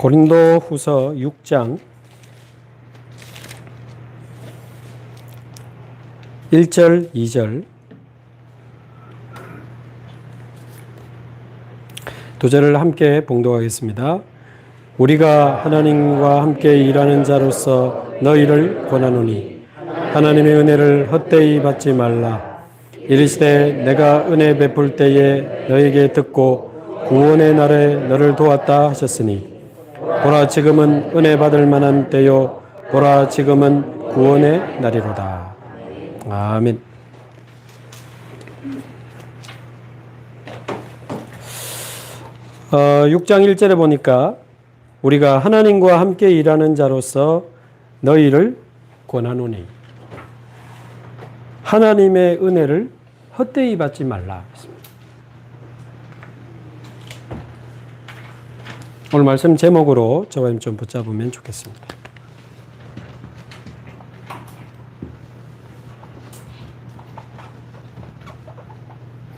고린도후서 6장 1절 2절 두 절을 함께 봉독하겠습니다. 우리가 하나님과 함께 일하는 자로서 너희를 권하노니 하나님의 은혜를 헛되이 받지 말라. 이르시되 내가 은혜 베풀 때에 너에게 듣고 구원의 날에 너를 도왔다 하셨으니 보라 지금은 은혜 받을 만한 때요 보라 지금은 구원의 날이로다. 아멘. 어, 6장 1절에 보니까 우리가 하나님과 함께 일하는 자로서 너희를 권하노니 하나님의 은혜를 헛되이 받지 말라. 오늘 말씀 제목으로 저와 좀 붙잡으면 좋겠습니다.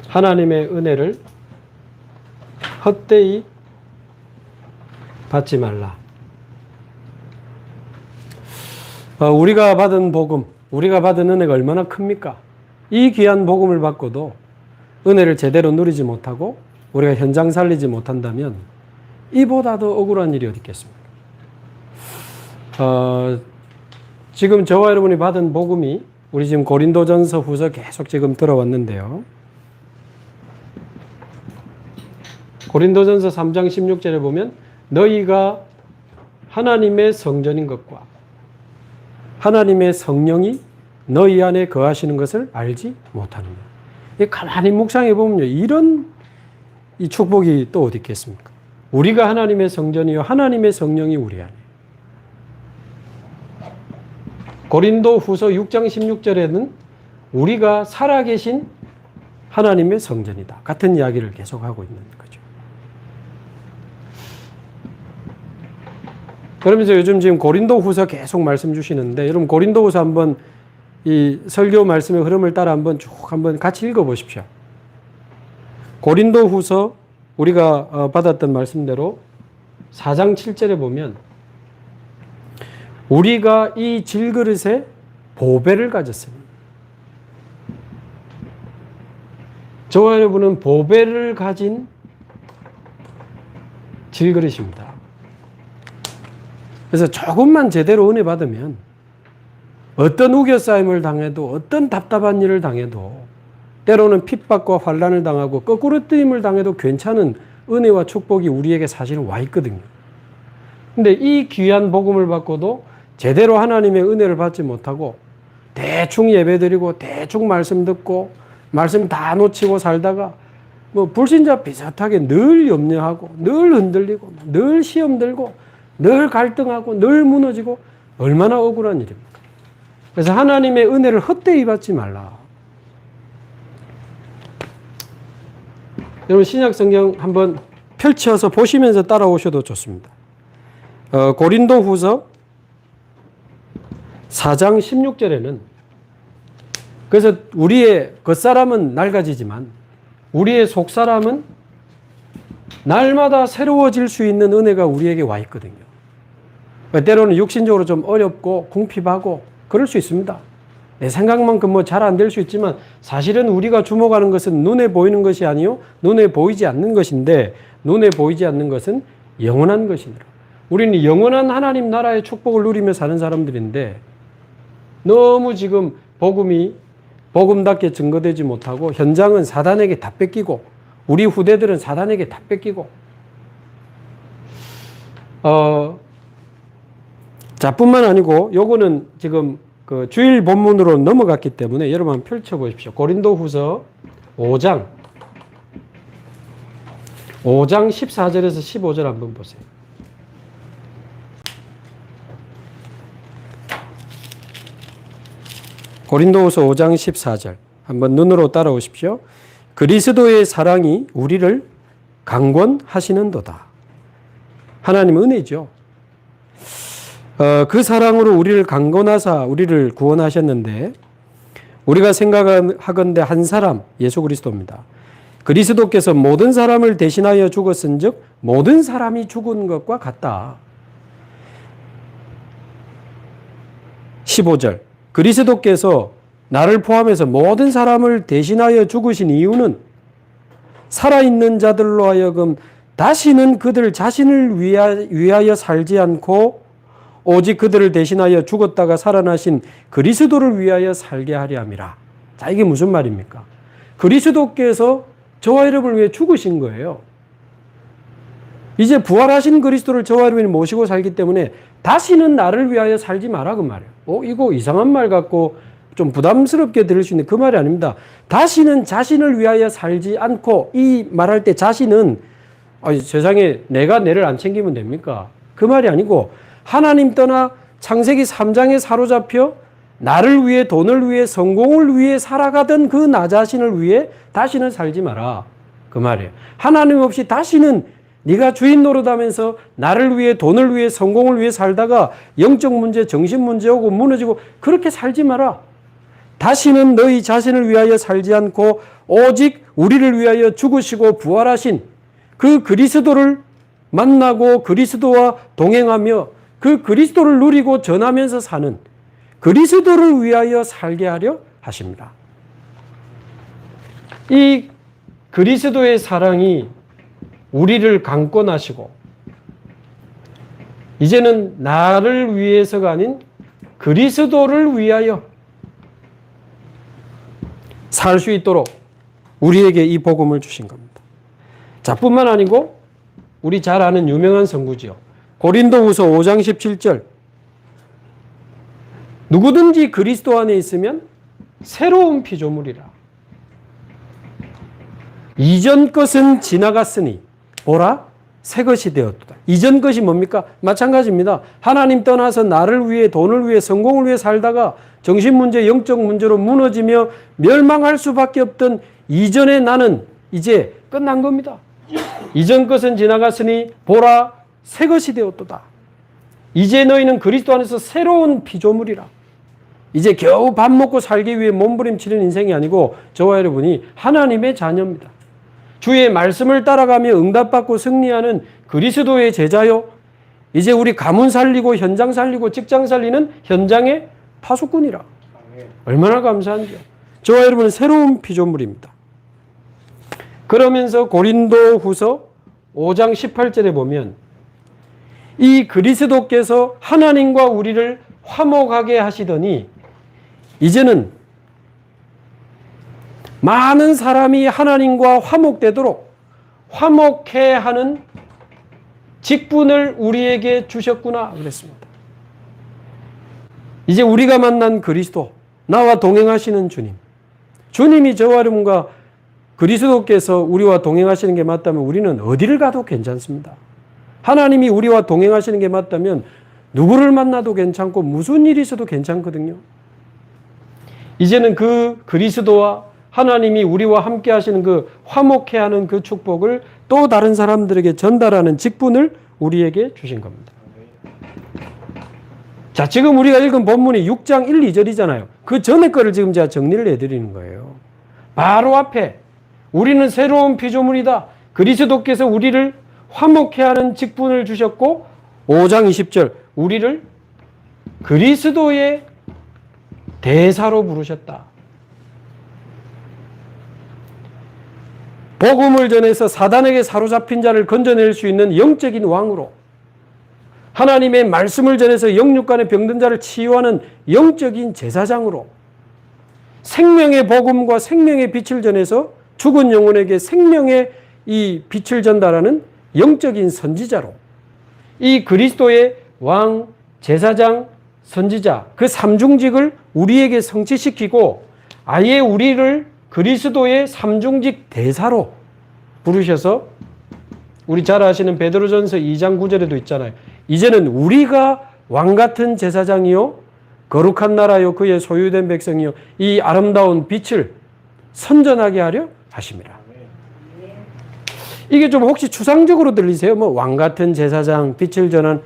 하나님의 은혜를 헛되이 받지 말라. 우리가 받은 복음, 우리가 받은 은혜가 얼마나 큽니까? 이 귀한 복음을 받고도 은혜를 제대로 누리지 못하고 우리가 현장 살리지 못한다면 이보다 더 억울한 일이 어디 있겠습니까? 지금 저와 여러분이 받은 복음이 우리 지금 고린도전서 후서 계속 지금 들어왔는데요. 고린도전서 3장 16절에 보면 너희가 하나님의 성전인 것과 하나님의 성령이 너희 안에 거하시는 것을 알지 못하느냐. 가만히 묵상해 보면요, 이런 이 축복이 또 어디 있겠습니까? 우리가 하나님의 성전이요 하나님의 성령이 우리 안에. 고린도 후서 6장 16절에는 우리가 살아계신 하나님의 성전이다. 같은 이야기를 계속하고 있는 거죠. 그러면서 요즘 지금 고린도 후서 계속 말씀 주시는데 여러분 고린도 후서 한번 이 설교 말씀의 흐름을 따라 한번 쭉 한번 같이 읽어 보십시오. 고린도 후서 우리가 받았던 말씀대로 4장 7절에 보면 우리가 이 질그릇에 보배를 가졌으니 저와 여러분은 보배를 가진 질그릇입니다. 그래서 조금만 제대로 은혜 받으면 어떤 우겨싸임을 당해도 어떤 답답한 일을 당해도 때로는 핍박과 환난을 당하고 거꾸로 뜨임을 당해도 괜찮은 은혜와 축복이 우리에게 사실은 와 있거든요. 근데 이 귀한 복음을 받고도 제대로 하나님의 은혜를 받지 못하고 대충 예배드리고 대충 말씀 듣고 말씀 다 놓치고 살다가 뭐 불신자 비슷하게 늘 염려하고 늘 흔들리고 늘 시험 들고 늘 갈등하고 늘 무너지고 얼마나 억울한 일입니까? 그래서 하나님의 은혜를 헛되이 받지 말라. 여러분 신약 성경 한번 펼쳐서 보시면서 따라오셔도 좋습니다. 고린도 후서 4장 16절에는 그래서 우리의 겉사람은 낡아지지만 우리의 속사람은 날마다 새로워질 수 있는 은혜가 우리에게 와 있거든요. 때로는 육신적으로 좀 어렵고 궁핍하고 그럴 수 있습니다. 내 생각만큼 뭐 잘 안 될 수 있지만 사실은 우리가 주목하는 것은 눈에 보이는 것이 아니요 눈에 보이지 않는 것인데 눈에 보이지 않는 것은 영원한 것이니라. 우리는 영원한 하나님 나라의 축복을 누리며 사는 사람들인데 너무 지금 복음이 복음답게 증거되지 못하고 현장은 사단에게 다 뺏기고 우리 후대들은 사단에게 다 뺏기고 자 뿐만 아니고 요거는 지금 그 주일 본문으로 넘어갔기 때문에 여러분 한번 펼쳐보십시오. 고린도 후서 5장 14절에서 15절 한번 보세요. 고린도후서 5장 14절 한번 눈으로 따라오십시오. 그리스도의 사랑이 우리를 강권하시는도다. 하나님 은혜죠. 그 사랑으로 우리를 강권하사 우리를 구원하셨는데 우리가 생각하건대 한 사람 예수 그리스도입니다. 그리스도께서 모든 사람을 대신하여 죽었은즉 모든 사람이 죽은 것과 같다. 15절 그리스도께서 나를 포함해서 모든 사람을 대신하여 죽으신 이유는 살아있는 자들로 하여금 다시는 그들 자신을 위하여 살지 않고 오직 그들을 대신하여 죽었다가 살아나신 그리스도를 위하여 살게 하려 함이라. 자, 이게 무슨 말입니까? 그리스도께서 저와 여러분을 위해 죽으신 거예요. 이제 부활하신 그리스도를 저와 여러분이 모시고 살기 때문에 다시는 나를 위하여 살지 마라 그 말이에요. 이거 이상한 말 같고 좀 부담스럽게 들을 수 있는 그 말이 아닙니다. 다시는 자신을 위하여 살지 않고, 이 말할 때 자신은 세상에 내가 내를 안 챙기면 됩니까? 그 말이 아니고 하나님 떠나 창세기 3장에 사로잡혀 나를 위해, 돈을 위해, 성공을 위해 살아가던 그 나 자신을 위해 다시는 살지 마라 그 말이에요. 하나님 없이 다시는 네가 주인 노릇하면서 나를 위해, 돈을 위해, 성공을 위해 살다가 영적 문제, 정신 문제 오고 무너지고 그렇게 살지 마라. 다시는 너희 자신을 위하여 살지 않고 오직 우리를 위하여 죽으시고 부활하신 그 그리스도를 만나고 그리스도와 동행하며 그 그리스도를 누리고 전하면서 사는 그리스도를 위하여 살게 하려 하십니다. 이 그리스도의 사랑이 우리를 강권하시고 이제는 나를 위해서가 아닌 그리스도를 위하여 살 수 있도록 우리에게 이 복음을 주신 겁니다. 자, 뿐만 아니고 우리 잘 아는 유명한 선구지요. 고린도후서 5장 17절 누구든지 그리스도 안에 있으면 새로운 피조물이라. 이전 것은 지나갔으니 보라 새 것이 되었도다. 이전 것이 뭡니까? 마찬가지입니다. 하나님 떠나서 나를 위해, 돈을 위해, 성공을 위해 살다가 정신문제, 영적 문제로 무너지며 멸망할 수밖에 없던 이전의 나는 이제 끝난 겁니다. 이전 것은 지나갔으니 보라 새 것이 되었도다. 이제 너희는 그리스도 안에서 새로운 피조물이라. 이제 겨우 밥 먹고 살기 위해 몸부림치는 인생이 아니고 저와 여러분이 하나님의 자녀입니다. 주의 말씀을 따라가며 응답받고 승리하는 그리스도의 제자요. 이제 우리 가문 살리고 현장 살리고 직장 살리는 현장의 파수꾼이라. 얼마나 감사한지요. 저와 여러분은 새로운 피조물입니다. 그러면서 고린도후서 5장 18절에 보면 이 그리스도께서 하나님과 우리를 화목하게 하시더니 이제는 많은 사람이 하나님과 화목되도록 화목해 하는 직분을 우리에게 주셨구나 그랬습니다. 이제 우리가 만난 그리스도, 나와 동행하시는 주님, 주님이 저와 여러분과 그리스도께서 우리와 동행하시는 게 맞다면 우리는 어디를 가도 괜찮습니다. 하나님이 우리와 동행하시는 게 맞다면 누구를 만나도 괜찮고 무슨 일이 있어도 괜찮거든요. 이제는 그 그리스도와 하나님이 우리와 함께 하시는 그 화목해 하는 그 축복을 또 다른 사람들에게 전달하는 직분을 우리에게 주신 겁니다. 자, 지금 우리가 읽은 본문이 6장 1, 2절이잖아요. 그 전에 거를 지금 제가 정리를 해드리는 거예요. 바로 앞에 우리는 새로운 피조물이다. 그리스도께서 우리를 화목해 하는 직분을 주셨고 5장 20절 우리를 그리스도의 대사로 부르셨다. 복음을 전해서 사단에게 사로잡힌 자를 건져낼 수 있는 영적인 왕으로, 하나님의 말씀을 전해서 영육간의 병든 자를 치유하는 영적인 제사장으로, 생명의 복음과 생명의 빛을 전해서 죽은 영혼에게 생명의 이 빛을 전달하는 영적인 선지자로, 이 그리스도의 왕, 제사장, 선지자 그 삼중직을 우리에게 성취시키고 아예 우리를 그리스도의 삼중직 대사로 부르셔서 우리 잘 아시는 베드로전서 2장 9절에도 있잖아요. 이제는 우리가 왕같은 제사장이요 거룩한 나라요 그의 소유된 백성이요 이 아름다운 빛을 선전하게 하려 하심이라. 이게 좀 혹시 추상적으로 들리세요? 뭐 왕같은 제사장, 빛을 전한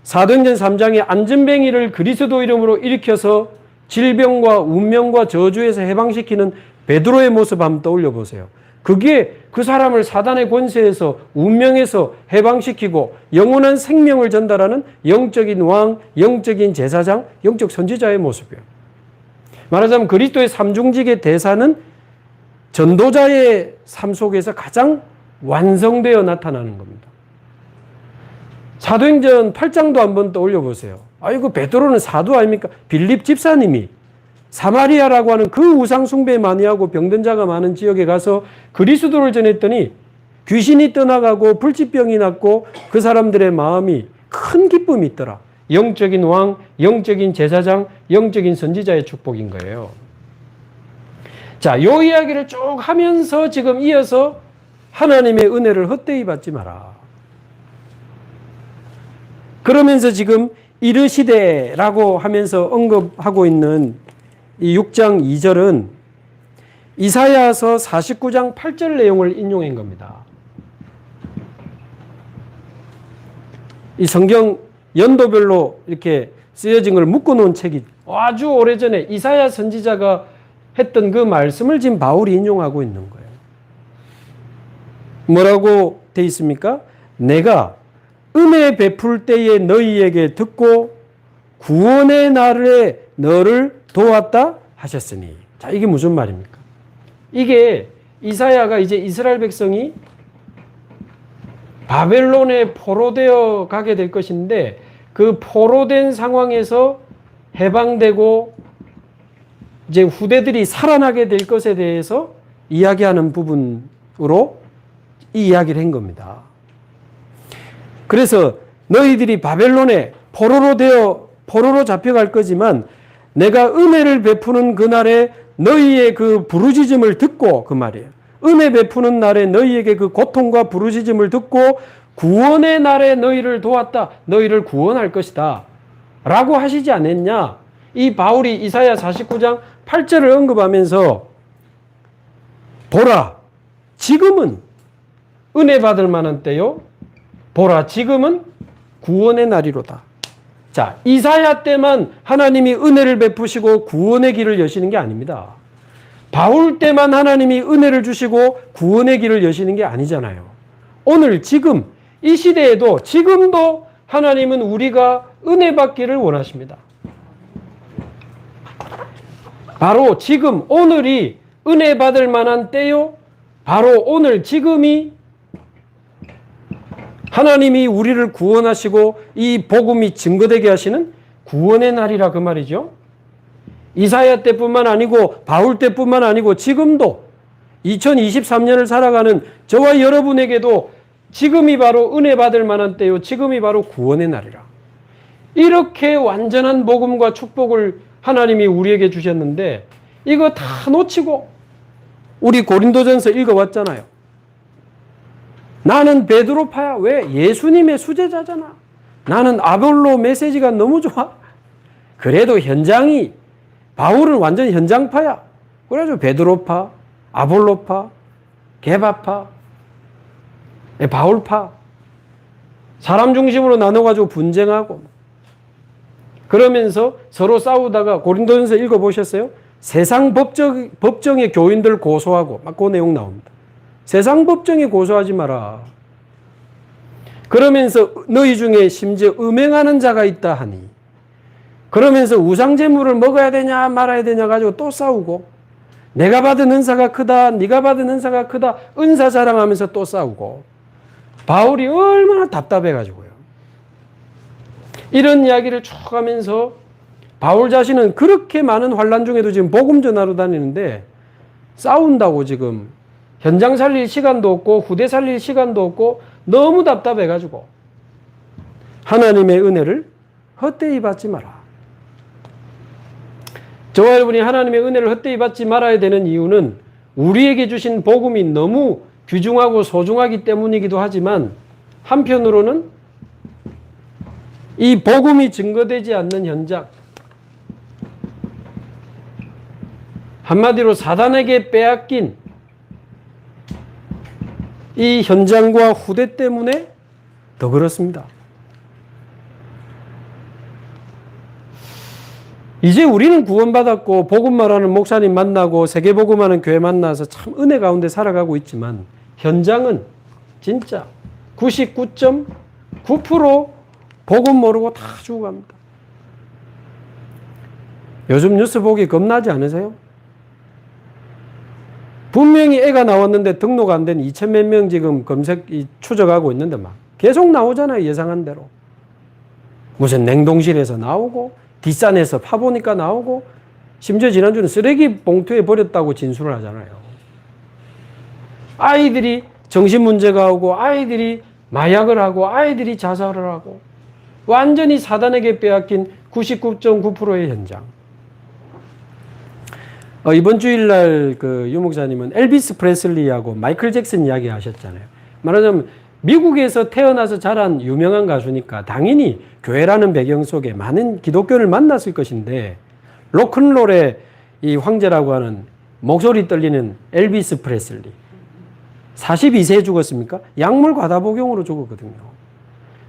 사도행전 3장에 안전뱅이를 그리스도 이름으로 일으켜서 질병과 운명과 저주에서 해방시키는 베드로의 모습 한번 떠올려 보세요. 그게 그 사람을 사단의 권세에서 운명에서 해방시키고 영원한 생명을 전달하는 영적인 왕, 영적인 제사장, 영적 선지자의 모습이에요. 말하자면 그리스도의 삼중직의 대사는 전도자의 삶 속에서 가장 완성되어 나타나는 겁니다. 사도행전 8장도 한번 떠올려 보세요. 아이고, 베드로는 사도 아닙니까? 빌립 집사님이 사마리아라고 하는 그 우상 숭배 많이 하고 병든 자가 많은 지역에 가서 그리스도를 전했더니 귀신이 떠나가고 불치병이 낫고 그 사람들의 마음이 큰 기쁨이 있더라. 영적인 왕, 영적인 제사장, 영적인 선지자의 축복인 거예요. 자, 요 이야기를 쭉 하면서 지금 이어서 하나님의 은혜를 헛되이 받지 마라. 그러면서 지금 이르시되라고 하면서 언급하고 있는 이 6장 2절은 이사야서 49장 8절 내용을 인용한 겁니다. 이 성경 연도별로 이렇게 쓰여진 걸 묶어놓은 책이 아주 오래전에 이사야 선지자가 했던 그 말씀을 지금 바울이 인용하고 있는 거예요. 뭐라고 돼 있습니까? 내가 은혜 베풀 때에 너희에게 듣고 구원의 날에 너를 도왔다 하셨으니. 자, 이게 무슨 말입니까? 이게 이사야가 이제 이스라엘 백성이 바벨론에 포로되어 가게 될 것인데 그 포로된 상황에서 해방되고 이제 후대들이 살아나게 될 것에 대해서 이야기하는 부분으로 이 이야기를 한 겁니다. 그래서 너희들이 바벨론에 포로로 잡혀갈 거지만 내가 은혜를 베푸는 그날에 너희의 그 부르짖음을 듣고, 그 말이에요. 은혜 베푸는 날에 너희에게 그 고통과 부르짖음을 듣고 구원의 날에 너희를 도왔다. 너희를 구원할 것이다. 라고 하시지 않았냐? 이 바울이 이사야 49장 8절을 언급하면서 보라, 지금은 은혜 받을 만한 때요. 보라, 지금은 구원의 날이로다. 자, 이사야 때만 하나님이 은혜를 베푸시고 구원의 길을 여시는 게 아닙니다. 바울 때만 하나님이 은혜를 주시고 구원의 길을 여시는 게 아니잖아요. 오늘 지금 이 시대에도 지금도 하나님은 우리가 은혜 받기를 원하십니다. 바로 지금 오늘이 은혜 받을 만한 때요. 바로 오늘 지금이 하나님이 우리를 구원하시고 이 복음이 증거되게 하시는 구원의 날이라 그 말이죠. 이사야 때뿐만 아니고 바울 때뿐만 아니고 지금도 2023년을 살아가는 저와 여러분에게도 지금이 바로 은혜 받을 만한 때요. 지금이 바로 구원의 날이라. 이렇게 완전한 복음과 축복을 하나님이 우리에게 주셨는데 이거 다 놓치고 우리 고린도전서 읽어왔잖아요. 나는 베드로파야. 왜? 예수님의 수제자잖아. 나는 아볼로 메시지가 너무 좋아. 그래도 현장이 바울은 완전 현장파야. 그래가지고 베드로파, 아볼로파, 게바파, 바울파. 사람 중심으로 나눠가지고 분쟁하고 그러면서 서로 싸우다가 고린도전서 읽어보셨어요? 세상 법정의 교인들 고소하고 막 그 내용 나옵니다. 세상 법정에 고소하지 마라. 그러면서 너희 중에 심지어 음행하는 자가 있다 하니. 그러면서 우상제물을 먹어야 되냐 말아야 되냐 가지고 또 싸우고 내가 받은 은사가 크다 네가 받은 은사가 크다 은사 자랑하면서 또 싸우고 바울이 얼마나 답답해가지고요. 이런 이야기를 쭉 하면서 바울 자신은 그렇게 많은 환난 중에도 지금 복음 전하러 다니는데 싸운다고 지금 현장 살릴 시간도 없고 후대 살릴 시간도 없고 너무 답답해가지고 하나님의 은혜를 헛되이 받지 마라. 저와 여러분이 하나님의 은혜를 헛되이 받지 말아야 되는 이유는 우리에게 주신 복음이 너무 귀중하고 소중하기 때문이기도 하지만 한편으로는 이 복음이 증거되지 않는 현장, 한마디로 사단에게 빼앗긴 이 현장과 후대 때문에 더 그렇습니다. 이제 우리는 구원받았고 복음 말하는 목사님 만나고 세계복음하는 교회 만나서 참 은혜 가운데 살아가고 있지만 현장은 진짜 99.9% 복음 모르고 다 죽어갑니다. 요즘 뉴스 보기 겁나지 않으세요? 분명히 애가 나왔는데 등록 안 된 2천 몇 명 지금 검색 추적하고 있는데 막 계속 나오잖아요. 예상한 대로. 무슨 냉동실에서 나오고 뒷산에서 파보니까 나오고 심지어 지난주는 쓰레기 봉투에 버렸다고 진술을 하잖아요. 아이들이 정신문제가 오고 아이들이 마약을 하고 아이들이 자살을 하고 완전히 사단에게 빼앗긴 99.9%의 현장. 이번 주일날 그 유목사님은 엘비스 프레슬리하고 마이클 잭슨 이야기 하셨잖아요. 말하자면 미국에서 태어나서 자란 유명한 가수니까 당연히 교회라는 배경 속에 많은 기독교를 만났을 것인데 로큰롤의 이 황제라고 하는 목소리 떨리는 엘비스 프레슬리 42세에 죽었습니까? 약물 과다 복용으로 죽었거든요.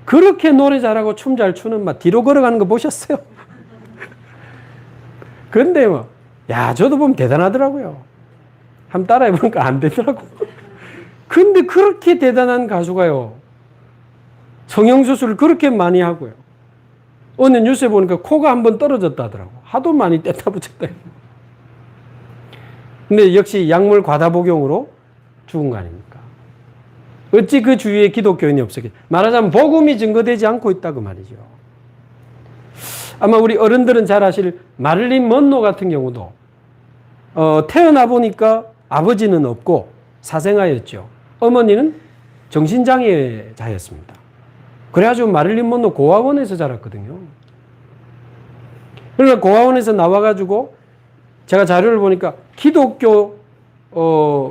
그렇게 노래 잘하고 춤 잘 추는 막 뒤로 걸어가는 거 보셨어요? 그런데 뭐 야, 저도 보면 대단하더라고요. 한번 따라해보니까 안 되더라고. 근데 그렇게 대단한 가수가요. 성형수술을 그렇게 많이 하고요. 어느 뉴스에 보니까 코가 한번 떨어졌다 하더라고. 하도 많이 뗐다 붙였다. 근데 역시 약물 과다 복용으로 죽은 거 아닙니까? 어찌 그 주위에 기독교인이 없었겠지. 말하자면 복음이 증거되지 않고 있다 그 말이죠. 아마 우리 어른들은 잘 아실 마릴린 먼로 같은 경우도 태어나 보니까 아버지는 없고 사생아였죠. 어머니는 정신장애자였습니다. 그래가지고 마릴린 먼로 고아원에서 자랐거든요. 그러니까 고아원에서 나와가지고 제가 자료를 보니까 기독교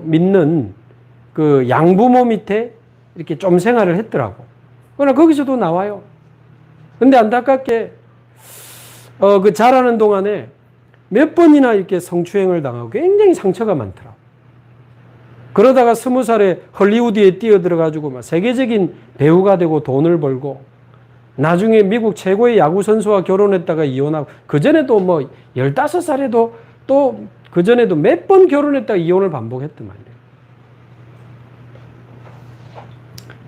믿는 그 양부모 밑에 이렇게 좀 생활을 했더라고. 그러나 거기서도 나와요. 근데 안타깝게 그 자라는 동안에 몇 번이나 이렇게 성추행을 당하고 굉장히 상처가 많더라. 그러다가 20살에 헐리우드에 뛰어들어가지고 막 세계적인 배우가 되고 돈을 벌고 나중에 미국 최고의 야구 선수와 결혼했다가 이혼하고 그전에도 뭐 15살에도 또 그전에도 몇 번 결혼했다가 이혼을 반복했단 말이에요.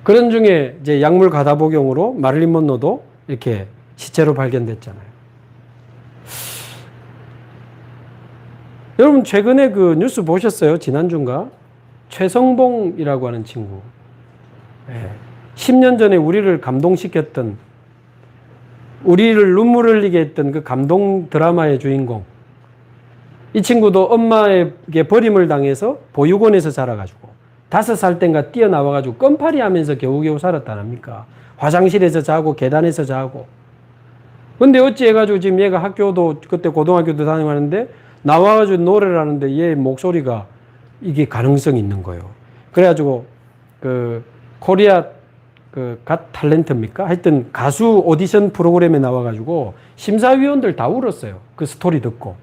그런 중에 이제 약물 과다 복용으로 마릴린 먼로도 이렇게 시체로 발견됐잖아요. 여러분 최근에 그 뉴스 보셨어요? 지난주인가? 최성봉이라고 하는 친구. 10년 전에 우리를 감동시켰던, 우리를 눈물 흘리게 했던 그 감동 드라마의 주인공. 이 친구도 엄마에게 버림을 당해서 보육원에서 자라가지고 5살 땐가 뛰어나와가지고 껌파리 하면서 겨우겨우 살았다 합니까? 화장실에서 자고 계단에서 자고. 근데 어찌 해가지고 지금 얘가 학교도 그때 고등학교도 다니는데 나와가지고 노래를 하는데 얘 목소리가 이게 가능성이 있는 거예요. 그래가지고 그 코리아 그 갓 탤런트입니까? 하여튼 가수 오디션 프로그램에 나와가지고 심사위원들 다 울었어요. 그 스토리 듣고.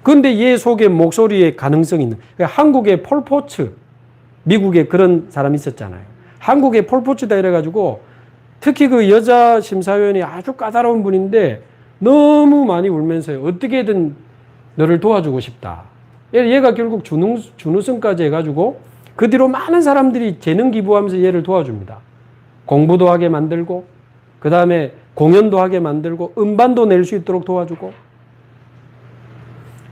근데 얘 속에 목소리에 가능성이 있는. 그러니까 한국의 폴포츠, 미국에 그런 사람이 있었잖아요. 한국의 폴포츠다 이래가지고 특히 그 여자 심사위원이 아주 까다로운 분인데 너무 많이 울면서요. 어떻게든 너를 도와주고 싶다. 얘가 결국 준우승까지 해가지고 그 뒤로 많은 사람들이 재능 기부하면서 얘를 도와줍니다. 공부도 하게 만들고 그 다음에 공연도 하게 만들고 음반도 낼 수 있도록 도와주고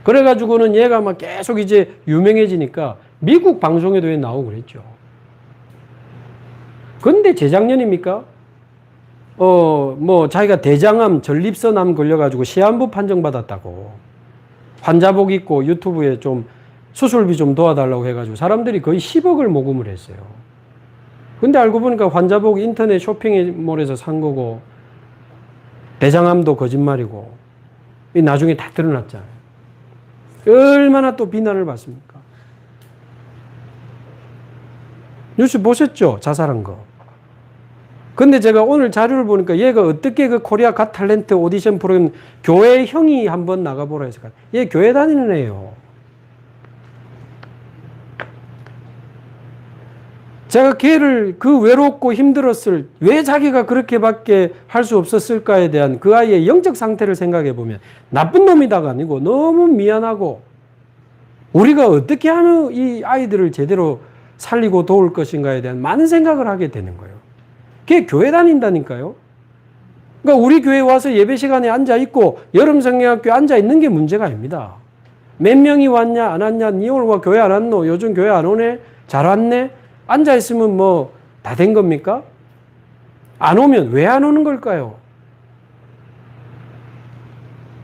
그래가지고는 얘가 막 계속 이제 유명해지니까 미국 방송에도 나오고 그랬죠. 근데 재작년입니까? 뭐 자기가 대장암, 전립선암 걸려가지고 시한부 판정받았다고. 환자복 입고 유튜브에 좀 수술비 좀 도와달라고 해가지고 사람들이 거의 10억을 모금을 했어요. 근데 알고 보니까 환자복 인터넷 쇼핑몰에서 산 거고 대장암도 거짓말이고 나중에 다 드러났잖아요. 얼마나 또 비난을 받습니까? 뉴스 보셨죠? 자살한 거. 근데 제가 오늘 자료를 보니까 얘가 어떻게 그 코리아 갓 탤런트 오디션 프로그램 교회 형이 한번 나가보라 해서 얘 교회 다니는 애예요. 제가 걔를 그 외롭고 힘들었을, 왜 자기가 그렇게밖에 할 수 없었을까에 대한 그 아이의 영적 상태를 생각해 보면 나쁜 놈이다가 아니고 너무 미안하고, 우리가 어떻게 하면 이 아이들을 제대로 살리고 도울 것인가에 대한 많은 생각을 하게 되는 거예요. 걔 교회 다닌다니까요. 그러니까 우리 교회 와서 예배 시간에 앉아 있고 여름 성경학교에 앉아 있는 게 문제가 아닙니다. 몇 명이 왔냐 안 왔냐, 니 오늘 교회 안 왔노, 요즘 교회 안 오네, 잘 왔네, 앉아 있으면 뭐 다 된 겁니까? 안 오면 왜 안 오는 걸까요?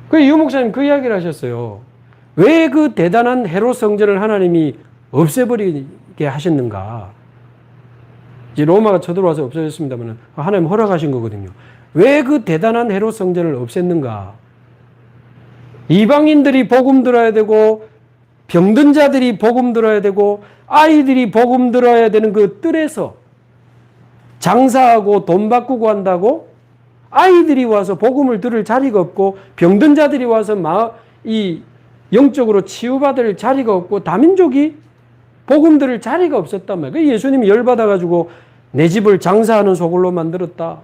그 유 목사님 그 이야기를 하셨어요. 왜 그 대단한 헤롯 성전을 하나님이 없애버리게 하셨는가? 이제 로마가 쳐들어와서 없어졌습니다만 하나님 허락하신 거거든요. 왜 그 대단한 헤롯 성전을 없앴는가? 이방인들이 복음 들어야 되고, 병든 자들이 복음 들어야 되고, 아이들이 복음 들어야 되는 그 뜰에서 장사하고 돈 바꾸고 한다고 아이들이 와서 복음을 들을 자리가 없고, 병든 자들이 와서 이 영적으로 치유받을 자리가 없고, 다민족이 복음 들을 자리가 없었단 말이에요. 예수님이 열받아가지고 내 집을 장사하는 소굴로 만들었다,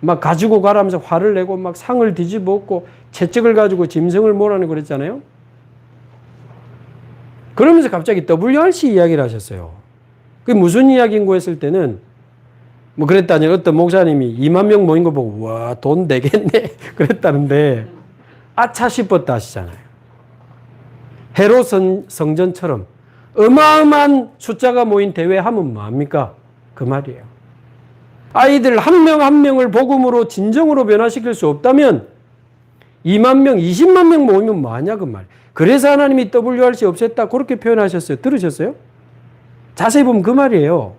막 가지고 가라면서 화를 내고 막 상을 뒤집어 엎고 채찍을 가지고 짐승을 몰아내고 그랬잖아요. 그러면서 갑자기 WRC 이야기를 하셨어요. 그게 무슨 이야기인고 했을 때는 뭐 그랬다니, 어떤 목사님이 2만 명 모인 거 보고 와, 돈 되겠네 그랬다는데, 아차 싶었다 하시잖아요. 헤롯 성전처럼 어마어마한 숫자가 모인 대회 하면 뭐합니까? 그 말이에요. 아이들 한 명 한 명을 복음으로 진정으로 변화시킬 수 없다면 2만 명, 20만 명 모이면 뭐하냐 그 말. 그래서 하나님이 WRC 없앴다 그렇게 표현하셨어요. 들으셨어요? 자세히 보면 그 말이에요.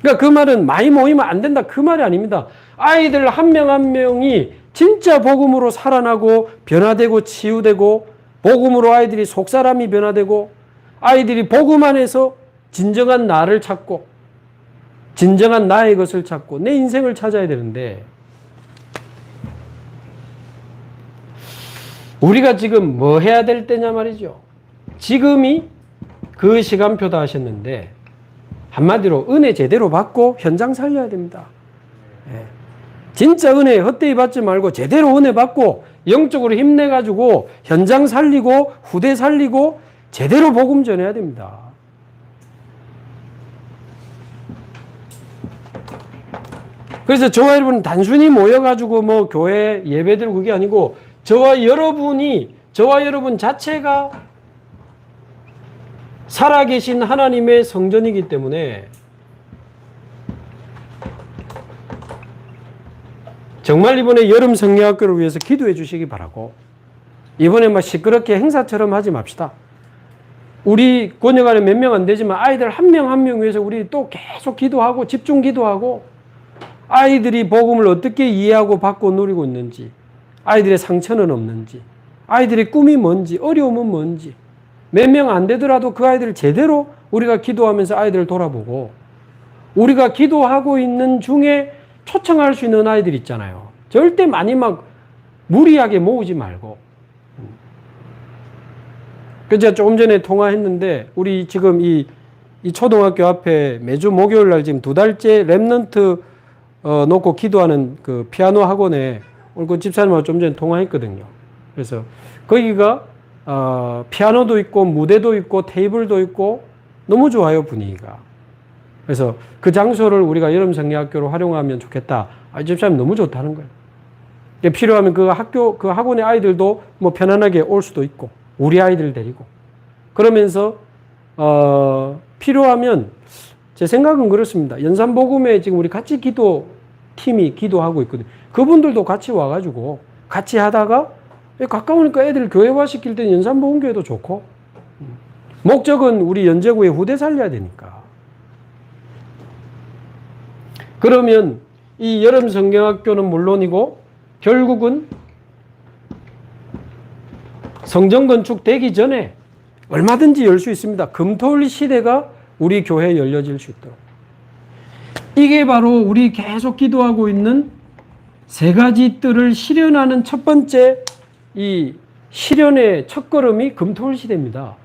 그러니까 그 말은 많이 모이면 안 된다 그 말이 아닙니다. 아이들 한 명 한 명이 진짜 복음으로 살아나고 변화되고 치유되고, 복음으로 아이들이 속사람이 변화되고, 아이들이 복음 안에서 진정한 나를 찾고 진정한 나의 것을 찾고 내 인생을 찾아야 되는데, 우리가 지금 뭐 해야 될 때냐 말이죠. 지금이 그 시간표다 하셨는데, 한마디로 은혜 제대로 받고 현장 살려야 됩니다. 진짜 은혜 헛되이 받지 말고 제대로 은혜 받고 영적으로 힘내가지고 현장 살리고 후대 살리고 제대로 복음 전해야 됩니다. 그래서 저와 여러분 단순히 모여가지고 뭐 교회 예배드리고 그게 아니고, 저와 여러분 자체가 살아계신 하나님의 성전이기 때문에 정말 이번에 여름 성경학교를 위해서 기도해 주시기 바라고, 이번에 막 시끄럽게 행사처럼 하지 맙시다. 우리 권역 안에 몇 명 안 되지만 아이들 한 명 한 명 위해서 우리 또 계속 기도하고 집중 기도하고, 아이들이 복음을 어떻게 이해하고 받고 누리고 있는지, 아이들의 상처는 없는지, 아이들의 꿈이 뭔지, 어려움은 뭔지, 몇 명 안 되더라도 그 아이들을 제대로 우리가 기도하면서 아이들을 돌아보고, 우리가 기도하고 있는 중에 초청할 수 있는 아이들 있잖아요. 절대 많이 막 무리하게 모으지 말고. 그래서 조금 전에 통화했는데, 우리 지금 이 초등학교 앞에 매주 목요일 날 지금 2달째 랩넌트 놓고 기도하는 그 피아노 학원에 오늘 그 집사님하고 좀 전에 통화했거든요. 그래서 거기가 피아노도 있고 무대도 있고 테이블도 있고 너무 좋아요, 분위기가. 그래서 그 장소를 우리가 여름 성경학교로 활용하면 좋겠다. 집사님 너무 좋다는 거예요. 필요하면 그 학원의 아이들도 뭐 편안하게 올 수도 있고, 우리 아이들 데리고. 그러면서 필요하면, 제 생각은 그렇습니다. 연산복음에 지금 우리 같이 팀이 기도하고 있거든요. 그분들도 같이 와가지고 같이 하다가, 가까우니까 애들 교회화 시킬 때는 연산복음교회도 좋고, 목적은 우리 연제구의 후대 살려야 되니까. 그러면 이 여름 성경학교는 물론이고, 결국은 성전 건축 되기 전에 얼마든지 열 수 있습니다. 금토일 시대가 우리 교회에 열려질 수 있도록. 이게 바로 우리 계속 기도하고 있는 세 가지 뜰을 실현하는 첫 번째, 이 실현의 첫걸음이 금토일 시대입니다.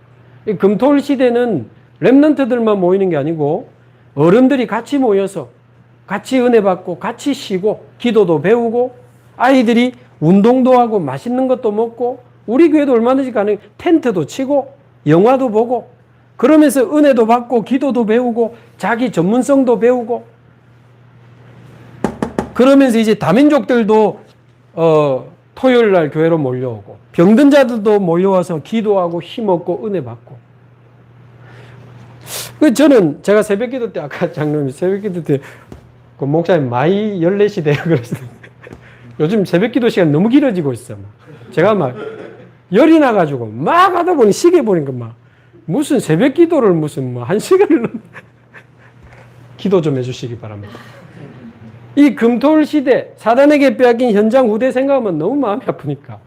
이 금토일 시대는 렘넌트들만 모이는 게 아니고 어른들이 같이 모여서 같이 은혜 받고 같이 쉬고 기도도 배우고 아이들이 운동도 하고 맛있는 것도 먹고 우리 교회도 얼마든지 가능 텐트도 치고 영화도 보고 그러면서 은혜도 받고 기도도 배우고 자기 전문성도 배우고 그러면서 이제 다민족들도 토요일 날 교회로 몰려오고 병든 자들도 몰려와서 기도하고 힘없고 은혜 받고 저는 제가 새벽기도 때 아까 장로님이 새벽기도 때 그 목사님 마이 14시 돼요 그랬어요. 요즘 새벽기도 시간 너무 길어지고 있어. 제가 막 열이 나가지고 막 하다 보니 시계 보니까 막 무슨 새벽기도를 무슨 뭐 1시간을 기도 좀 해주시기 바랍니다. 이 금토일 시대 사단에게 빼앗긴 현장 후대 생각하면 너무 마음이 아프니까.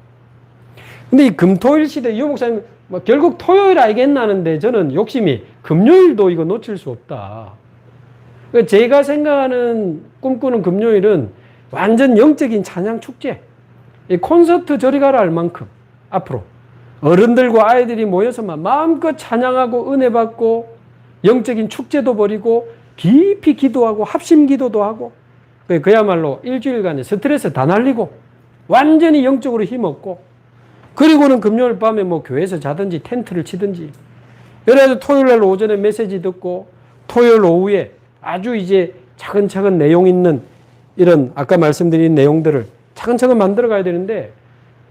근데 이 금토일 시대 이 목사님 뭐 결국 토요일 알겠나는데 저는 욕심이 금요일도 이거 놓칠 수 없다. 제가 생각하는 꿈꾸는 금요일은 완전 영적인 찬양 축제. 이 콘서트 저리 가라 할 만큼 앞으로 어른들과 아이들이 모여서만 마음껏 찬양하고 은혜 받고 영적인 축제도 벌이고 깊이 기도하고 합심 기도도 하고 그야말로 일주일간의 스트레스 다 날리고 완전히 영적으로 힘없고 그리고는 금요일 밤에 뭐 교회에서 자든지 텐트를 치든지 그래서 토요일 날 오전에 메시지 듣고 토요일 오후에 아주 이제 차근차근 내용 있는 이런 아까 말씀드린 내용들을 차근차근 만들어 가야 되는데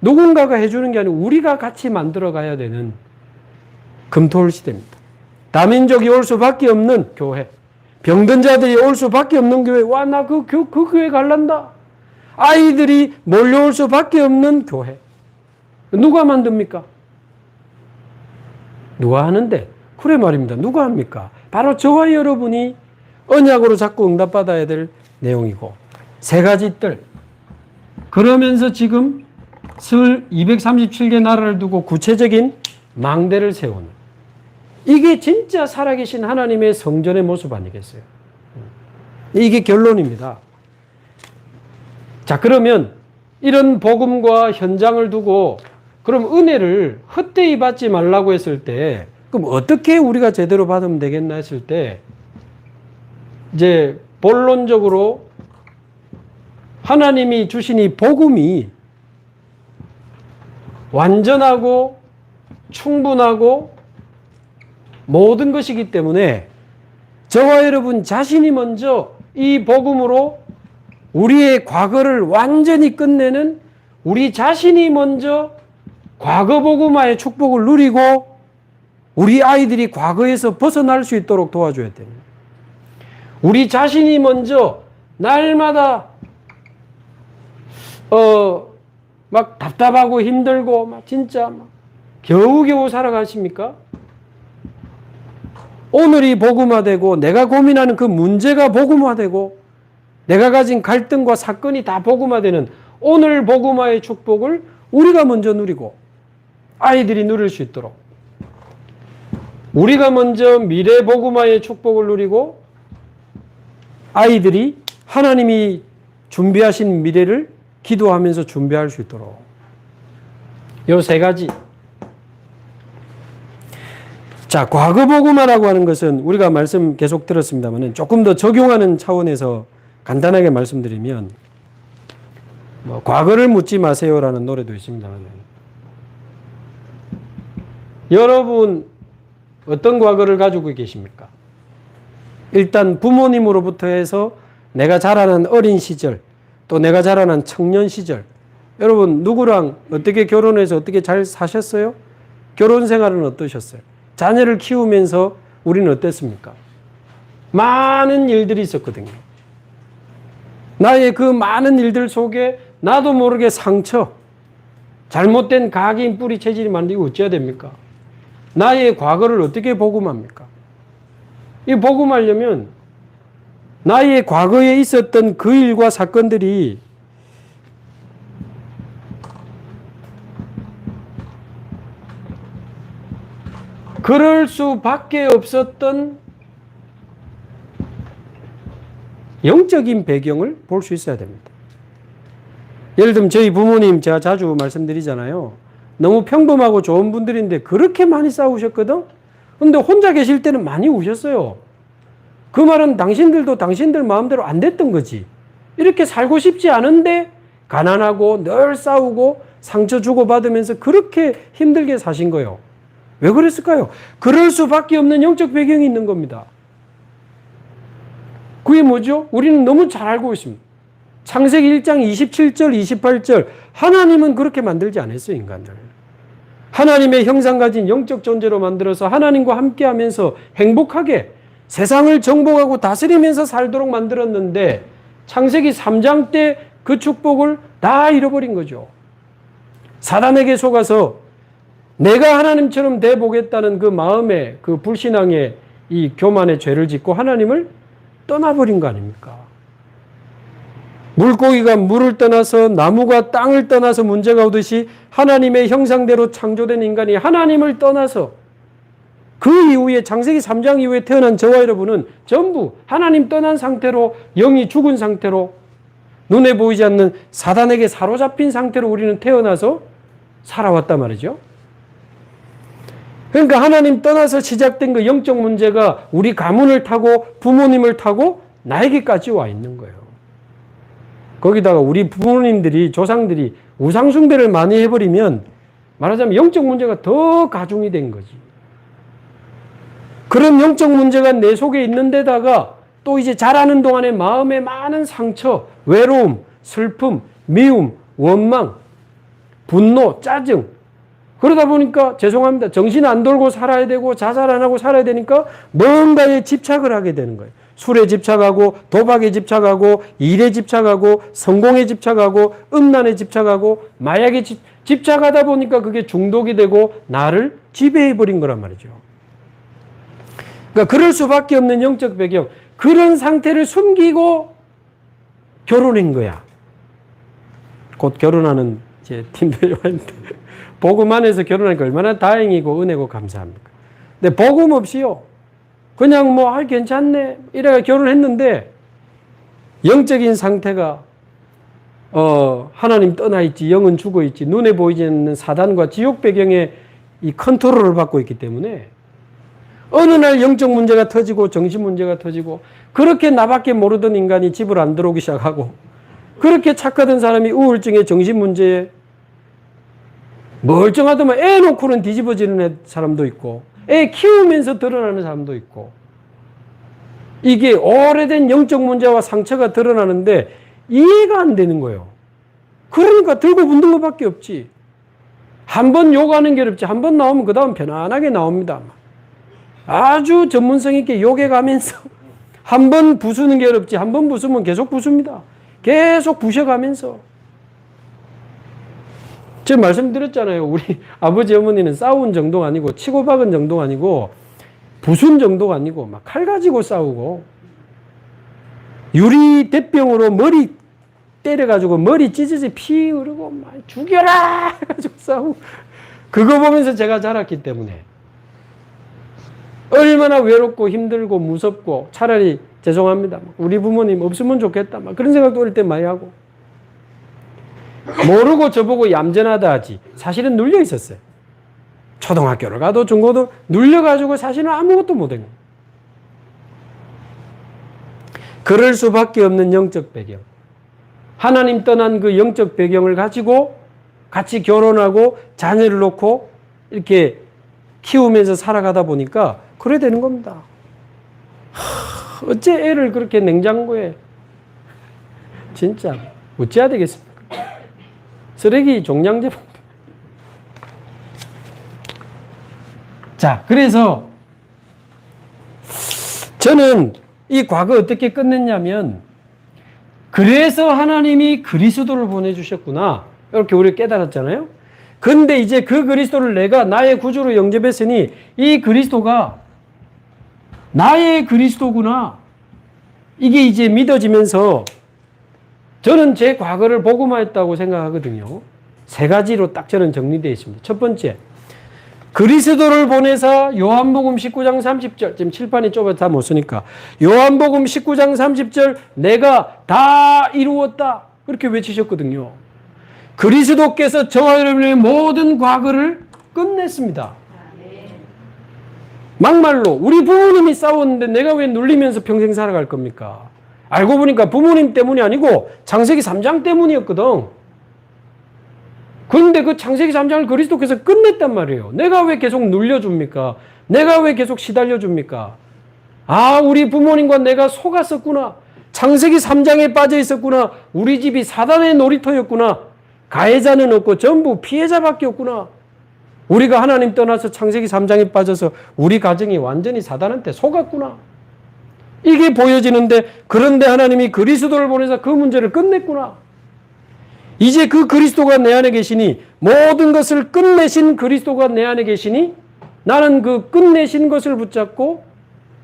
누군가가 해주는 게 아니고 우리가 같이 만들어 가야 되는 금토일 시대입니다. 다민족이 올 수밖에 없는 교회, 병든 자들이 올 수밖에 없는 교회, 와, 나 그 교회 갈란다. 아이들이 몰려올 수밖에 없는 교회. 누가 만듭니까? 누가 하는데? 그래 말입니다. 누가 합니까? 바로 저와 여러분이 언약으로 자꾸 응답받아야 될 내용이고 세 가지 뜰. 그러면서 지금 설 237개 나라를 두고 구체적인 망대를 세우는 이게 진짜 살아계신 하나님의 성전의 모습 아니겠어요? 이게 결론입니다. 자, 그러면 이런 복음과 현장을 두고 그럼 은혜를 헛되이 받지 말라고 했을 때 그럼 어떻게 우리가 제대로 받으면 되겠나 했을 때 이제 본론적으로 하나님이 주신 이 복음이 완전하고 충분하고 모든 것이기 때문에 저와 여러분 자신이 먼저 이 복음으로 우리의 과거를 완전히 끝내는 우리 자신이 먼저 과거 복음화의 축복을 누리고 우리 아이들이 과거에서 벗어날 수 있도록 도와줘야 됩니다. 우리 자신이 먼저 날마다 막 답답하고 힘들고 막 진짜 막 겨우겨우 살아가십니까? 오늘이 복음화되고 내가 고민하는 그 문제가 복음화되고 내가 가진 갈등과 사건이 다 복음화되는 오늘 복음화의 축복을 우리가 먼저 누리고 아이들이 누릴 수 있도록 우리가 먼저 미래 복음화의 축복을 누리고 아이들이 하나님이 준비하신 미래를 기도하면서 준비할 수 있도록 이 세 가지. 자, 과거 복음화라고 하는 것은 우리가 말씀 계속 들었습니다만 조금 더 적용하는 차원에서 간단하게 말씀드리면 뭐 과거를 묻지 마세요라는 노래도 있습니다만 여러분 어떤 과거를 가지고 계십니까? 일단 부모님으로부터 해서 내가 자라난 어린 시절 또 내가 자라난 청년 시절 여러분 누구랑 어떻게 결혼해서 어떻게 잘 사셨어요? 결혼 생활은 어떠셨어요? 자녀를 키우면서 우리는 어땠습니까? 많은 일들이 있었거든요. 나의 그 많은 일들 속에 나도 모르게 상처, 잘못된 각인 뿌리 체질이 만들고 어찌해야 됩니까? 나의 과거를 어떻게 복음합니까? 이 복음하려면 나의 과거에 있었던 그 일과 사건들이 그럴 수밖에 없었던 영적인 배경을 볼 수 있어야 됩니다. 예를 들면 저희 부모님 제가 자주 말씀드리잖아요. 너무 평범하고 좋은 분들인데 그렇게 많이 싸우셨거든? 근데 혼자 계실 때는 많이 우셨어요. 그 말은 당신들도 당신들 마음대로 안 됐던 거지. 이렇게 살고 싶지 않은데 가난하고 늘 싸우고 상처 주고받으면서 그렇게 힘들게 사신 거예요. 왜 그랬을까요? 그럴 수밖에 없는 영적 배경이 있는 겁니다. 그게 뭐죠? 우리는 너무 잘 알고 있습니다. 창세기 1장 27절, 28절. 하나님은 그렇게 만들지 않았어요, 인간들을. 하나님의 형상 가진 영적 존재로 만들어서 하나님과 함께 하면서 행복하게 세상을 정복하고 다스리면서 살도록 만들었는데 창세기 3장 때 그 축복을 다 잃어버린 거죠. 사단에게 속아서 내가 하나님처럼 돼보겠다는 그 마음의 그 불신앙의 이 교만의 죄를 짓고 하나님을 떠나버린 거 아닙니까? 물고기가 물을 떠나서 나무가 땅을 떠나서 문제가 오듯이 하나님의 형상대로 창조된 인간이 하나님을 떠나서 그 이후에 창세기 3장 이후에 태어난 저와 여러분은 전부 하나님 떠난 상태로 영이 죽은 상태로 눈에 보이지 않는 사단에게 사로잡힌 상태로 우리는 태어나서 살아왔단 말이죠. 그러니까 하나님 떠나서 시작된 그 영적 문제가 우리 가문을 타고 부모님을 타고 나에게까지 와 있는 거예요. 거기다가 우리 부모님들이 조상들이 우상숭배를 많이 해버리면 말하자면 영적 문제가 더 가중이 된 거지. 그런 영적 문제가 내 속에 있는 데다가 또 이제 자라는 동안에 마음에 많은 상처, 외로움, 슬픔, 미움, 원망, 분노, 짜증. 그러다 보니까 죄송합니다. 정신 안 돌고 살아야 되고 자살 안 하고 살아야 되니까 뭔가에 집착을 하게 되는 거예요. 술에 집착하고 도박에 집착하고 일에 집착하고 성공에 집착하고 음란에 집착하고 마약에 집착하다 보니까 그게 중독이 되고 나를 지배해버린 거란 말이죠. 그러니까 그럴 수밖에 없는 영적 배경. 그런 상태를 숨기고 결혼한 거야. 곧 결혼하는 제 팀들이 왔는데 복음 안에서 결혼하니까 얼마나 다행이고 은혜고 감사합니까. 근데 복음 없이요. 그냥 뭐 괜찮네 이래가 결혼했는데 영적인 상태가 하나님 떠나 있지, 영은 죽어 있지, 눈에 보이지 않는 사단과 지옥 배경의 이 컨트롤을 받고 있기 때문에 어느 날 영적 문제가 터지고 정신 문제가 터지고 그렇게 나밖에 모르던 인간이 집을 안 들어오기 시작하고 그렇게 착하던 사람이 우울증에 정신 문제에 멀쩡하더만 애 놓고는 뒤집어지는 사람도 있고 애 키우면서 드러나는 사람도 있고 이게 오래된 영적 문제와 상처가 드러나는데 이해가 안 되는 거예요. 그러니까 들고 붙는 것밖에 없지. 한 번 욕하는 게 어렵지. 한 번 나오면 그 다음 편안하게 나옵니다. 아주 전문성 있게 욕해가면서 한 번 부수는 게 어렵지. 한 번 부수면 계속 부숩니다. 계속 부셔가면서. 제가 말씀드렸잖아요. 우리 아버지 어머니는 싸운 정도가 아니고 치고 박은 정도가 아니고 부순 정도가 아니고 막 칼 가지고 싸우고 유리 대병으로 머리 때려가지고 머리 찢어지 피 흐르고 막 죽여라 해가지고 싸우고 그거 보면서 제가 자랐기 때문에 얼마나 외롭고 힘들고 무섭고 차라리 죄송합니다. 우리 부모님 없으면 좋겠다. 막 그런 생각도 어릴 때 많이 하고. 모르고 저보고 얌전하다 하지. 사실은 눌려 있었어요. 초등학교를 가도 중고도 눌려가지고 사실은 아무것도 못한 거예요. 그럴 수밖에 없는 영적 배경. 하나님 떠난 그 영적 배경을 가지고 같이 결혼하고 자녀를 놓고 이렇게 키우면서 살아가다 보니까 그래 되는 겁니다. 어째 애를 그렇게 냉장고에 진짜 어찌해야 되겠습니까? 쓰레기 종량제. 자, 그래서 저는 이 과거 어떻게 끝냈냐면 그래서 하나님이 그리스도를 보내주셨구나 이렇게 우리가 깨달았잖아요. 근데 이제 그 그리스도를 내가 나의 구주로 영접했으니 이 그리스도가 나의 그리스도구나 이게 이제 믿어지면서 저는 제 과거를 복음화했다고 생각하거든요. 세 가지로 딱 저는 정리되어 있습니다. 첫 번째, 그리스도를 보내사 요한복음 19장 30절 지금 칠판이 좁아서 다 못 쓰니까 요한복음 19장 30절 내가 다 이루었다 그렇게 외치셨거든요. 그리스도께서 저와 여러분의 모든 과거를 끝냈습니다. 막말로 우리 부모님이 싸웠는데 내가 왜 눌리면서 평생 살아갈 겁니까? 알고 보니까 부모님 때문이 아니고 창세기 3장 때문이었거든. 그런데 그 창세기 3장을 그리스도께서 끝냈단 말이에요. 내가 왜 계속 눌려줍니까? 내가 왜 계속 시달려줍니까? 아, 우리 부모님과 내가 속았었구나. 창세기 3장에 빠져 있었구나. 우리 집이 사단의 놀이터였구나. 가해자는 없고 전부 피해자밖에 없구나. 우리가 하나님 떠나서 창세기 3장에 빠져서 우리 가정이 완전히 사단한테 속았구나. 이게 보여지는데, 그런데 하나님이 그리스도를 보내서 그 문제를 끝냈구나. 이제 그 그리스도가 내 안에 계시니, 모든 것을 끝내신 그리스도가 내 안에 계시니 나는 그 끝내신 것을 붙잡고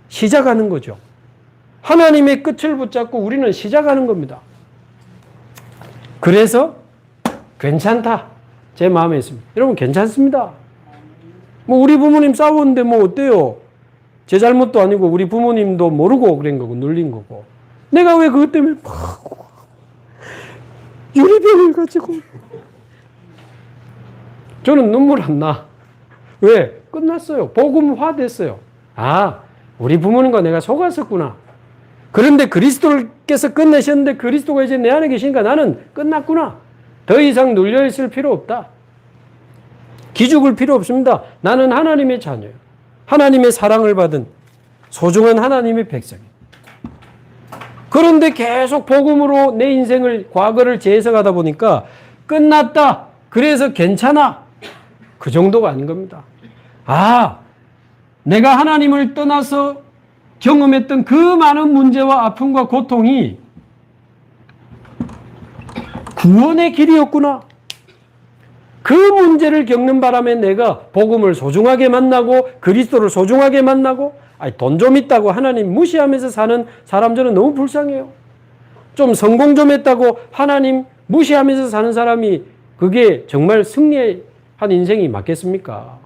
시작하는 거죠. 하나님의 끝을 붙잡고 우리는 시작하는 겁니다. 그래서 괜찮다. 제 마음에 있습니다. 여러분, 괜찮습니다. 뭐 우리 부모님 싸웠는데 뭐 어때요? 제 잘못도 아니고 우리 부모님도 모르고 그런 거고 눌린 거고. 내가 왜 그것 때문에 막 유리병을 가지고. 저는 눈물 안 나. 왜? 끝났어요. 복음화 됐어요. 아, 우리 부모님과 내가 속았었구나. 그런데 그리스도께서 끝내셨는데 그리스도가 이제 내 안에 계시니까 나는 끝났구나. 더 이상 눌려있을 필요 없다. 기죽을 필요 없습니다. 나는 하나님의 자녀예요. 하나님의 사랑을 받은 소중한 하나님의 백성이에요. 그런데 계속 복음으로 내 인생을, 과거를 재해석하다 보니까 끝났다. 그래서 괜찮아. 그 정도가 아닌 겁니다. 아, 내가 하나님을 떠나서 경험했던 그 많은 문제와 아픔과 고통이 구원의 길이었구나. 그 문제를 겪는 바람에 내가 복음을 소중하게 만나고 그리스도를 소중하게 만나고, 돈 좀 있다고 하나님 무시하면서 사는 사람 저는 너무 불쌍해요. 좀 성공 좀 했다고 하나님 무시하면서 사는 사람이 그게 정말 승리한 인생이 맞겠습니까?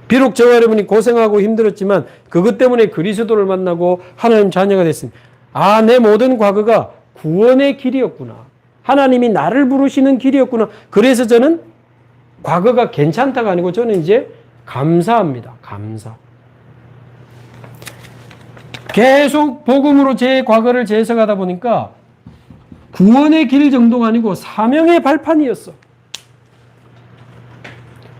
비록 저와 여러분이 고생하고 힘들었지만 그것 때문에 그리스도를 만나고 하나님 자녀가 됐습니다. 아, 내 모든 과거가 구원의 길이었구나. 하나님이 나를 부르시는 길이었구나. 그래서 저는 과거가 괜찮다가 아니고 저는 이제 감사합니다. 감사. 계속 복음으로 제 과거를 재해석하다 보니까 구원의 길 정도가 아니고 사명의 발판이었어.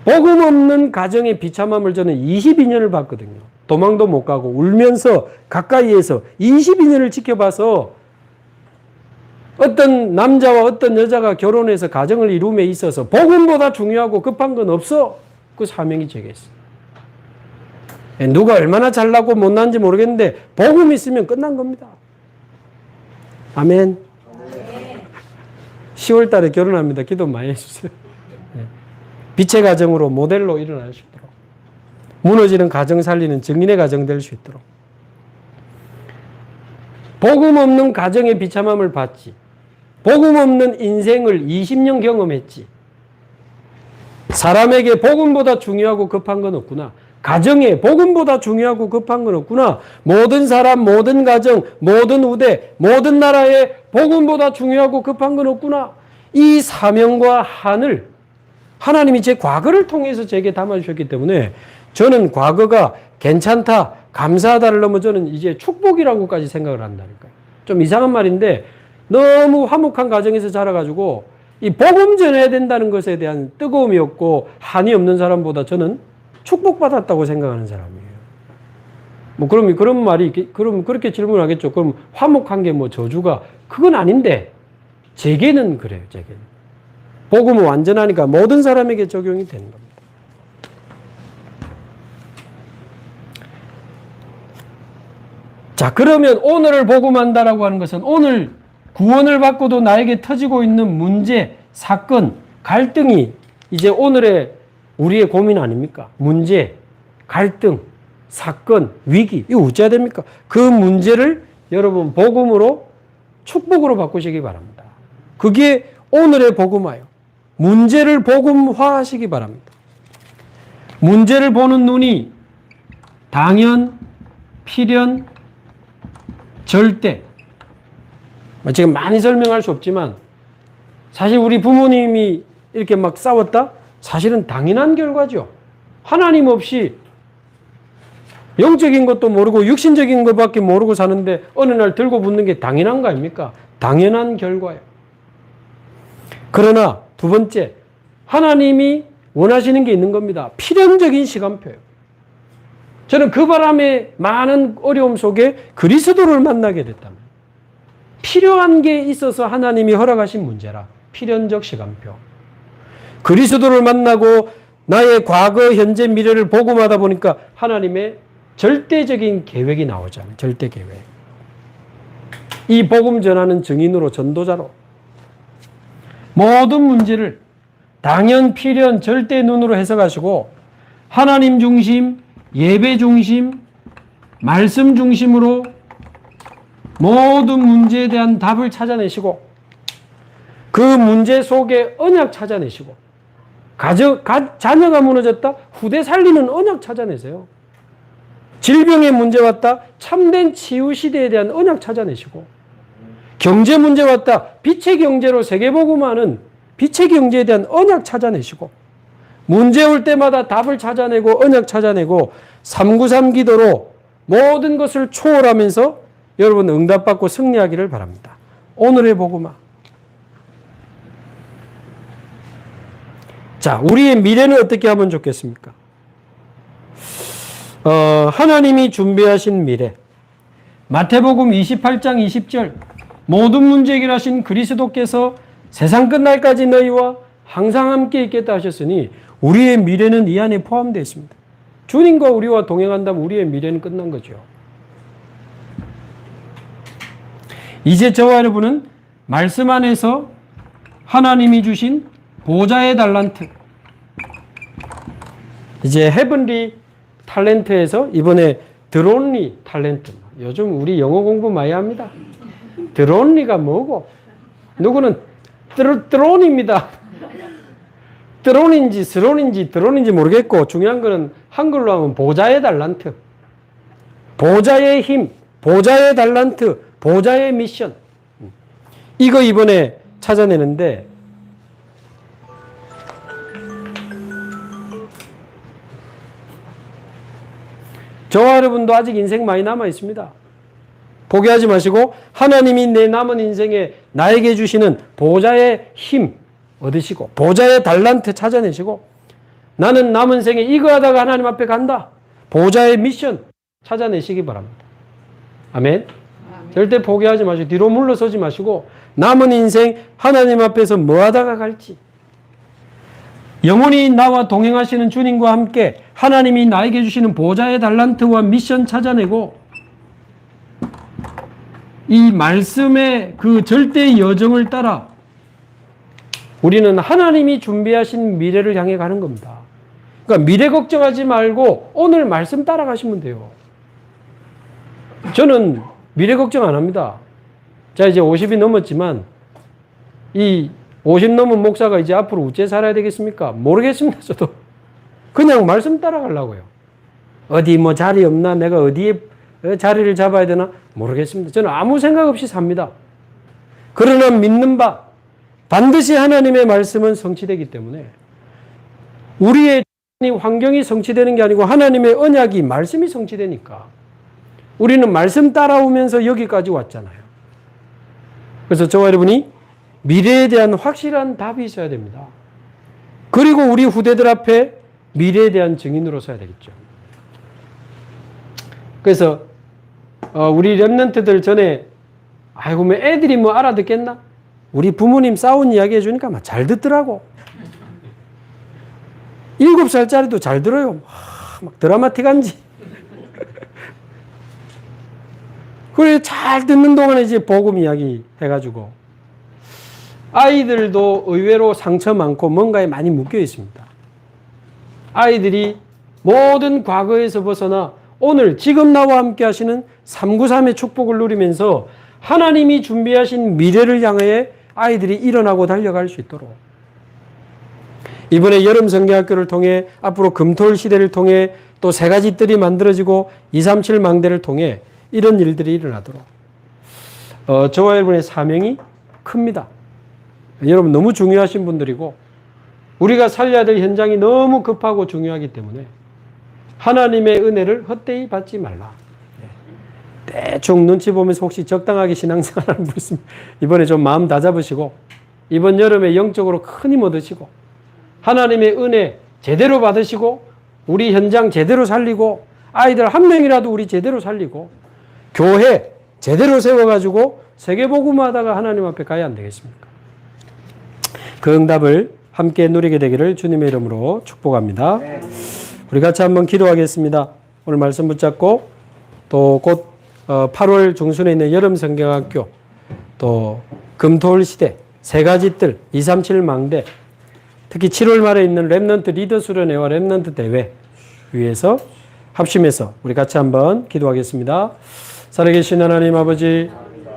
복음 없는 가정의 비참함을 저는 22년을 봤거든요. 도망도 못 가고 울면서 가까이에서 22년을 지켜봐서 어떤 남자와 어떤 여자가 결혼해서 가정을 이룸에 있어서 복음보다 중요하고 급한 건 없어. 그 사명이 제게 있어. 누가 얼마나 잘나고 못난지 모르겠는데 복음 있으면 끝난 겁니다. 아멘. 10월 달에 결혼합니다. 기도 많이 해주세요. 빛의 가정으로 모델로 일어날 수 있도록, 무너지는 가정 살리는 증인의 가정 될 수 있도록. 복음 없는 가정의 비참함을 봤지. 복음 없는 인생을 20년 경험했지. 사람에게 복음보다 중요하고 급한 건 없구나. 가정에 복음보다 중요하고 급한 건 없구나. 모든 사람, 모든 가정, 모든 우대, 모든 나라에 복음보다 중요하고 급한 건 없구나. 이 사명과 한을 하나님이 제 과거를 통해서 제게 담아주셨기 때문에 저는 과거가 괜찮다, 감사하다를 넘어 저는 이제 축복이라고까지 생각을 한다니까요. 좀 이상한 말인데 너무 화목한 가정에서 자라가지고 이 복음 전해야 된다는 것에 대한 뜨거움이 없고 한이 없는 사람보다 저는 축복받았다고 생각하는 사람이에요. 뭐 그럼 그런 말이, 그럼 그렇게 질문하겠죠. 그럼 화목한 게 뭐 저주가, 그건 아닌데 제게는 그래요. 제게는 복음은 완전하니까 모든 사람에게 적용이 되는 겁니다. 자, 그러면 오늘을 복음한다라고 하는 것은 오늘 구원을 받고도 나에게 터지고 있는 문제, 사건, 갈등이 이제 오늘의 우리의 고민 아닙니까? 문제, 갈등, 사건, 위기, 이거 어찌해야 됩니까? 그 문제를 여러분 복음으로, 축복으로 바꾸시기 바랍니다. 그게 오늘의 복음화예요. 문제를 복음화하시기 바랍니다. 문제를 보는 눈이 당연, 필연, 절대. 지금 많이 설명할 수 없지만 사실 우리 부모님이 이렇게 막 싸웠다? 사실은 당연한 결과죠. 하나님 없이 영적인 것도 모르고 육신적인 것밖에 모르고 사는데 어느 날 들고 붙는 게 당연한 거 아닙니까? 당연한 결과예요. 그러나 두 번째, 하나님이 원하시는 게 있는 겁니다. 필연적인 시간표예요. 저는 그 바람에 많은 어려움 속에 그리스도를 만나게 됐다면 필요한 게 있어서 하나님이 허락하신 문제라. 필연적 시간표. 그리스도를 만나고 나의 과거, 현재, 미래를 복음하다 보니까 하나님의 절대적인 계획이 나오잖아요. 절대 계획. 이 복음 전하는 증인으로, 전도자로 모든 문제를 당연, 필연, 절대 눈으로 해석하시고 하나님 중심, 예배 중심, 말씀 중심으로 모든 문제에 대한 답을 찾아내시고 그 문제 속에 언약 찾아내시고 자녀가 무너졌다? 후대 살리는 언약 찾아내세요. 질병의 문제 왔다? 참된 치유 시대에 대한 언약 찾아내시고 경제 문제 왔다? 빛의 경제로 세계복음하는 빛의 경제에 대한 언약 찾아내시고 문제 올 때마다 답을 찾아내고 언약 찾아내고 393 기도로 모든 것을 초월하면서 여러분 응답받고 승리하기를 바랍니다. 오늘의 복음화. 자, 우리의 미래는 어떻게 하면 좋겠습니까? 하나님이 준비하신 미래. 마태복음 28장 20절. 모든 문제 해결하신 그리스도께서 세상 끝날까지 너희와 항상 함께 있겠다 하셨으니 우리의 미래는 이 안에 포함되어 있습니다. 주님과 우리와 동행한다면 우리의 미래는 끝난 거죠. 이제 저와 여러분은 말씀 안에서 하나님이 주신 보좌의 달란트. 이제 헤븐리 탤런트에서 이번에 드론리 탤런트. 요즘 우리 영어 공부 많이 합니다. 드론리가 뭐고? 누구는 드론입니다. 드론인지 스론인지 드론인지 모르겠고 중요한 거는 한글로 하면 보좌의 달란트. 보좌의 힘, 보좌의 달란트, 보좌의 미션. 이거 이번에 찾아내는데 저와 여러분도 아직 인생 많이 남아 있습니다. 포기하지 마시고 하나님이 내 남은 인생에 나에게 주시는 보좌의 힘 얻으시고 보좌의 달란트 찾아내시고 나는 남은 생에 이거 하다가 하나님 앞에 간다. 보좌의 미션 찾아내시기 바랍니다. 아멘. 절대 포기하지 마시고 뒤로 물러서지 마시고 남은 인생 하나님 앞에서 뭐 하다가 갈지 영원히 나와 동행하시는 주님과 함께 하나님이 나에게 주시는 보좌의 달란트와 미션 찾아내고 이 말씀의 그 절대의 여정을 따라 우리는 하나님이 준비하신 미래를 향해 가는 겁니다. 그러니까 미래 걱정하지 말고 오늘 말씀 따라가시면 돼요. 저는 미래 걱정 안 합니다. 자, 이제 50이 넘었지만 이 50 넘은 목사가 이제 앞으로 어째 살아야 되겠습니까? 모르겠습니다. 저도 그냥 말씀 따라가려고요. 어디 뭐 자리 없나? 내가 어디에 자리를 잡아야 되나? 모르겠습니다. 저는 아무 생각 없이 삽니다. 그러나 믿는 바 반드시 하나님의 말씀은 성취되기 때문에 우리의 환경이 성취되는 게 아니고 하나님의 언약이 말씀이 성취되니까 우리는 말씀 따라오면서 여기까지 왔잖아요. 그래서 저와 여러분이 미래에 대한 확실한 답이 있어야 됩니다. 그리고 우리 후대들 앞에 미래에 대한 증인으로 서야 되겠죠. 그래서 우리 렘넌트들 전에 아이고 뭐 애들이 뭐 알아듣겠나? 우리 부모님 싸운 이야기 해주니까 막 잘 듣더라고. 7살짜리도 잘 들어요. 막 드라마틱한지. 그래 잘 듣는 동안에 이제 복음 이야기 해가지고 아이들도 의외로 상처 많고 뭔가에 많이 묶여 있습니다. 아이들이 모든 과거에서 벗어나 오늘 지금 나와 함께 하시는 393의 축복을 누리면서 하나님이 준비하신 미래를 향해 아이들이 일어나고 달려갈 수 있도록 이번에 여름 성경학교를 통해 앞으로 금토일 시대를 통해 또 3가지 뜰이 만들어지고 237 망대를 통해 이런 일들이 일어나도록 저와 여러분의 사명이 큽니다. 여러분 너무 중요하신 분들이고 우리가 살려야 될 현장이 너무 급하고 중요하기 때문에 하나님의 은혜를 헛되이 받지 말라. 대충 눈치 보면서 혹시 적당하게 신앙생활하는 분 있으면 이번에 좀 마음 다 잡으시고 이번 여름에 영적으로 큰 힘 얻으시고 하나님의 은혜 제대로 받으시고 우리 현장 제대로 살리고 아이들 한 명이라도 우리 제대로 살리고 교회 제대로 세워가지고 세계복음하다가 하나님 앞에 가야 안 되겠습니까? 그 응답을 함께 누리게 되기를 주님의 이름으로 축복합니다. 우리 같이 한번 기도하겠습니다. 오늘 말씀 붙잡고 또 곧 8월 중순에 있는 여름 성경학교 또 금토일 시대 세 가지 뜰 237 망대 특히 7월 말에 있는 랩넌트 리더 수련회와 랩넌트 대회 위해서 합심해서 우리 같이 한번 기도하겠습니다. 살아계신 하나님 아버지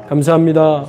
감사합니다.